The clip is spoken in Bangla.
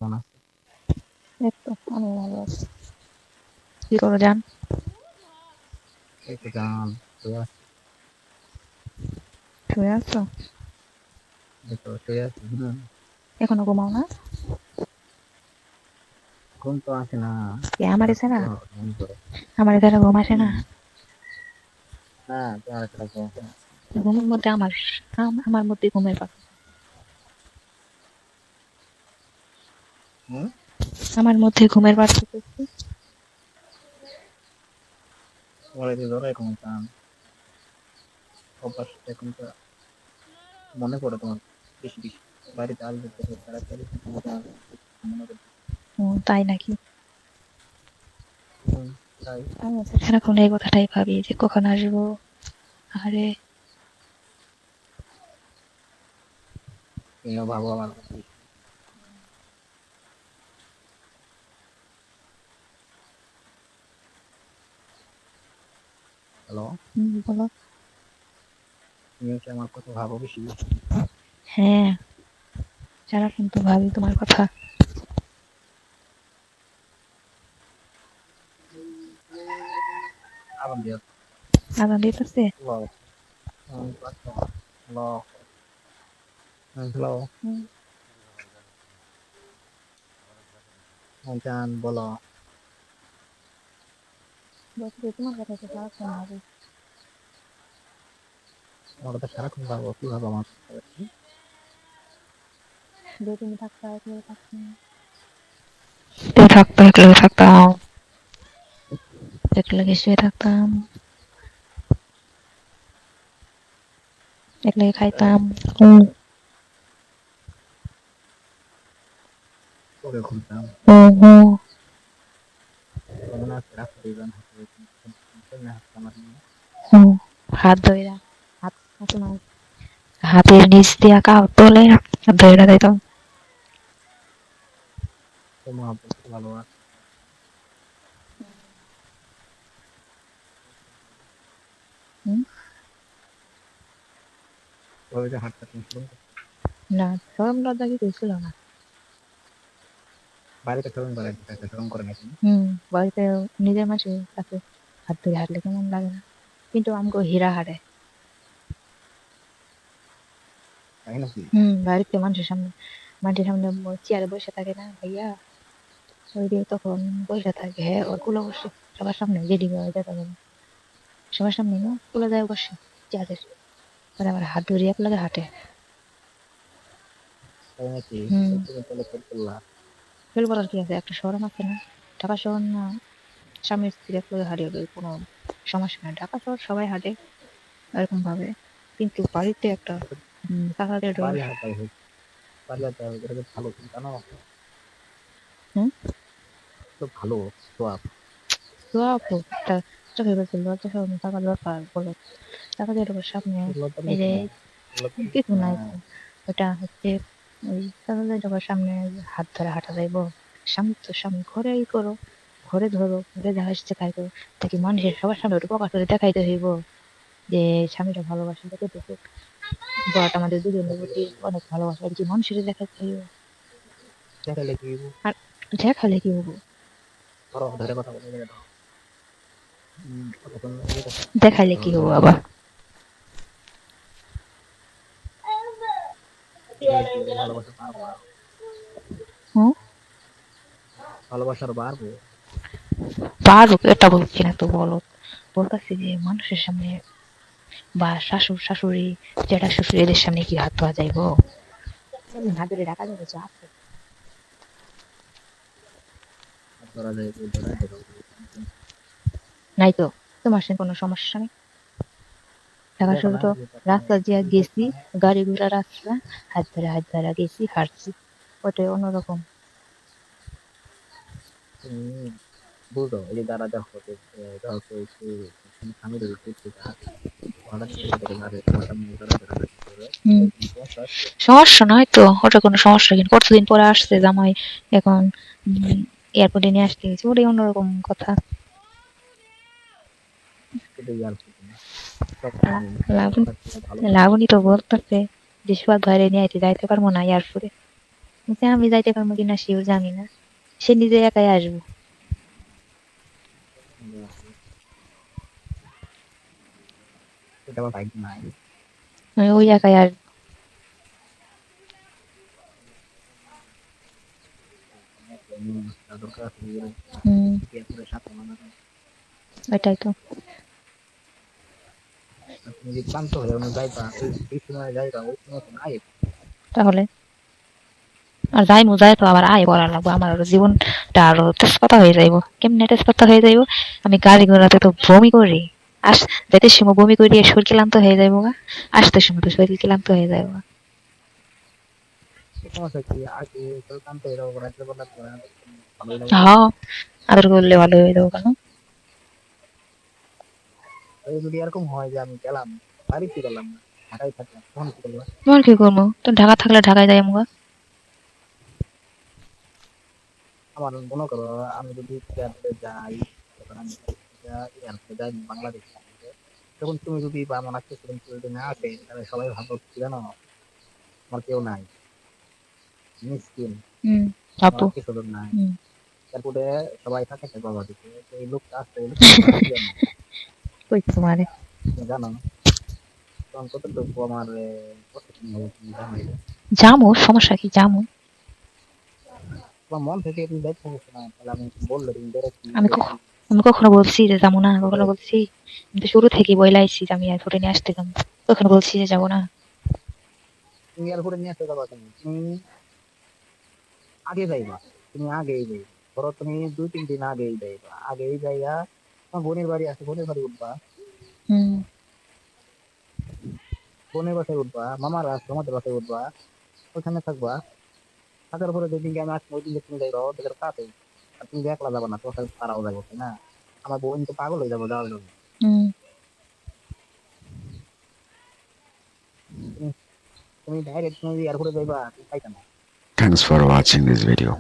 কেমন আছো? এই তো আমি ভালো আছি। কি করো জান? এই তো জান, শুয়ে আছি। শুয়ে আছো? এই তো শুয়ে আছি। এখনো ঘুমাও না? ঘুম তো আসে না। আমার সারাক্ষণ ছাড়া তোমার কথা মনে পড়ে। আমার ছাড়া ঘুম আসে না। হুম, না, তোমার সারা ঘুম আসে না। ঘুমের মধ্যে আমার মধ্যে ঘুমের পাখি। হুম, আমার মধ্যে ঘুমের পার্থক্য কি? তোমার এই যে ধরো এখন চান অভ্যাস এখন তো মনে পড়ে তোমার বেশি বেশি। বাড়িতে আসবে তো তাড়াতাড়ি তোমাকে মনে করবে। তাই নাকি? হুম, তাই আমি তো সারাক্ষণ এই কথাটাই ভাবি যে কখন আসবো। আরে তুমিও ভাবো আমার কথা বেশি। হ্যালো, বলো। তুমিও কি আমার কথা ভাবো বেশি বেশি? হ্যাঁ, সারাক্ষণ তো ভাবি তোমার কথা। আরাম দিয়ে আদান দিতেছে। হ্যালো, হ্যালো, হ্যালো, চান বলো। বলছি তোমার কথা তো সারাক্ষণ ভাবি। তোমার কথা সারাক্ষণ ভাবো, কি ভাবো আমার কথা বেশি? যে তুমি থাকতা একলে থাকতাম, একলে থাকতাম, একলে শুয়ে থাকতাম, একলে খাইতাম। পরে ঘুমতাম। হুম হুম। তোমার মনে আছে রাস্তা দিয়ে যখন হাঁটতে যেতাম, তখন কেমনে হাঁটতাম আমার নিয়ে? হুম। হাত ধইরা, হাতে না, হাতের নিচ দিয়া কাউ তোলে ধইরা দিতাম। তো মহাব্বত, তো ভালোবাসা। হুম? ওই যে হাঁটতে তুমি শুরু করতে, না, শরম লজ্জা কিছু ছিল না। বাড়িতে শরম করে, একটা শরম করে না তুমি? বাড়িতে নিজের মানুষের কাছে হাত ধরে হাঁটলে কেমন লাগে না? কিন্তু আমাকে হীরা হারে। তাই নাকি? বাড়িতে মানুষের সামনে চেয়ারে বসে থাকে না ভাইয়া, ওই দিয়ে তখন বসে থাকে, হ্যাঁ ওর কুলো বসে সবার সামনে রেডি হয়ে যেতে হবে, সবার সামনে না কুলে যায় বসে চেয়ারের, পরে আবার হাত ধরে এক লাগে হাঁটে। তাই নাকি? হুম। তো তুমি তাহলে ফেল করলা। ফেল বলার কি আছে, একটা শহর আছে না, ঢাকা শহর না, স্বামী স্ত্রী এক লগে হারিয়ে গেলে কোনো সমস্যা নেই, ঢাকা শহর সবাই হাঁটে এরকম ভাবে, কিন্তু বাড়িতে একটা কাকাদের বাড়ি ডর। হাঁটাই হোক, বাড়ি হাঁটাই হোক, এটা তো ভালো, তুমি জানো? হুম। তো ভালো সোয়াব। তো আপু একটা চোখে বলছিল লজ্জা শরম থাকা দরকার বলো, কাকাদের ডোর সামনে লজ্জার এই কিছু যে নাই, লজ্জার কিছু কিছু নাই নাই। তো, ওটা হচ্ছে ওই কাকাদের ডোর সামনে হাত ধরে হাঁটা যাইবো, স্বামী তো স্বামী ঘরে ই করো, ঘরে ধরো, ঘরে দেখা যাচ্ছে তাই করো, তা কি মানুষের সবার সামনে ওটা প্রকাশ করে দেখাইতে হইব যে স্বামীটা ভালোবাসে কতটুকু, বট আমাদের দুজনের প্রতি অনেক ভালোবাসা, এটা কি মানুষের দেখাইতে হইব? দেখাইলে কি হইব? আর দেখালে কি হবো? ধরো ধরে কথা বলে গেলে ধরো, কতক্ষণ এই কথা, দেখাইলে ধরো কি হবো ধরো আবার? দেখাইলে কি হইব? ভালোবাসা বাড়বো আরো। হুম। ভালোবাসা আরো বাড়বো। পারুক এটা বলছি না তো, বলো, বলতেছি যে মানুষের সামনে বা শাশুড় শাশুড়ি জ্যাঠা শ্বশুর এদের সামনে কি হাত ধোয়া যাইবো? এমনি হাত ধরে ডাকা যাবে যা আছে। আর ধরা যায়, ধরাই দেবো। নাই তো, তোমার সঙ্গে কোনো সমস্যা নেই, ঢাকা দেখো শহরে না তো যে কত, রাস্তা দিয়া তুমি দেখো গেছি, না। গাড়ি ঘোড়া রাস্তা, হাত ধরে গেছি হাঁটছি, ওটাই অন্যরকম। তুমি বুঝো, এই যে যারা দেখো যে ধরো কেউ একটু স্বামী যদি ঘুরতে যায়, হঠাৎ করে দেখে যাবে তোমার সামনে ধরা ধরে হাঁটতে হবে, হম। এর কোনো সমস্যা আছে? সমস্যা নয় তো, ওটা কোনো সমস্যা, কিন্তু কতদিন পরে আসছে জামাই, এখন এয়ারপোর্টে নিয়ে আসতে গেছি, ওটাই অন্যরকম কথা। শুধু ইয়ার ফুটে না, সব লা- সময় লাবণ কথার ছিল ভালো কথা। লাবণী তো বলতেছে যে সোহাগ ভাইরে নিয়ে আইতে যাইতে পারবো না এয়ারপোর্টে। কিন্তু আমি যাইতে পারবো কিনা সেও জানি না। সে নিজে একাই আসবো। এটা আমার ভাগ্য নাই। ওই একাই আসবো। দরকার আছে নিজের হুম, এরপরে সাথে মানানো। ওইটাই তো। তুমি যদি ক্লান্ত হয়ে যাও যাইবা ওই এই সময় যাইবা ওই সময় তো নাই। তাহলে আর যাই যাই তো আবার আয় করা লাগবো, আমার আরো জীবনটা আরো তেজপাতা হয়ে যাইব। কেমনে তেজপাতা হয়ে যাইব? আমি গাড়ি ঘোড়াতে তো বমি করি। আস যেতে সময় বমি করি, শরীর ক্লান্ত হয়ে যাইব গা। আসতে সময় তো শরীর ক্লান্ত হয়ে যাইব গা। সমস্যা কি আগে তো ক্লান্ত হয়ে যাবো রাত্রে বেলা তো ভালোই লাগবে। হ্যাঁ, আদর করলে ভালো হয়ে যাবো কেন? এই যদি এরকম হয় যে আমি গেলাম বাড়িতে গেলাম না ঢাকায় থাকলাম তখন কি করবো? তোমার কি করবো? তো ঢাকা থাকলে ঢাকায় যাই আমগা। আমার মনে করো আমি যদি এয়ারপোর্টে যাই তখন আমি এয়ারপোর্টে যাই বাংলাদেশ থেকে, তখন তুমি যদি বা আমার আত্মীয় স্বজন কেউ যদি না আসে তাহলে সবাই ভাবো কি জানো আমার কেউ নাই, মিসকিন, হুম, আমার আপু। আত্মীয় স্বজন নাই। হুম। এয়ারপোর্টে সবাই থাকে থাকে বাবা দিকে তো এই লোকটা আসছে এই লোকটা আমার কি জানো কইছি তোমারে। তুমি জানো তখন কতটুকু আমার কষ্ট হবে তুমি জানো এটা। জামু, সমস্যা কি? জামু। তোমার মন থেকে তুমি দায়িত্ব নিচ্ছ না তাহলে আমি বললে তুমি বেরোচ্ছি আমি বেরোচ্ছি আমি কখনো বলছি যে যাবো না? কখনো বুঝলে? বলছি? আমি তো শুরু থেকেই বইলা আইছি যে আমি এয়ারপোর্টে নিয়ে আসতে যাবো। কখনো বলছি যে যাবো না? তুমি এয়ারপোর্টে নিয়ে আসতে যাবা তুমি আগে যাইবা, তুমি আগেই যাইবা, ধরো তুমি 2-3 দিন আগেই যাইবা, আগেই যাইয়া তোমার বোনের বাড়ি আছে বোনের বাড়ি উঠবা, হুম। বোনের বাসায় উঠবা, মামার আছে আমাদের বাসায় উঠবা, ওখানে থাকবা, থাকার পরে যেদিনকে আমি আসবো ওই দিনকে তুমি যাইবা ওদের কাছে। আর তুমি একলা যাবা না, তোমার সাথে তারাও যাবো তাই না? আমার বোন তো পাগল হয়ে যাবো যাওয়ার জন্য। হুম। তুমি তুমি ডাইরেক্ট তুমি এয়ারপোর্টে যাইবা তুমি পাইতা না। Thanks for watching this video.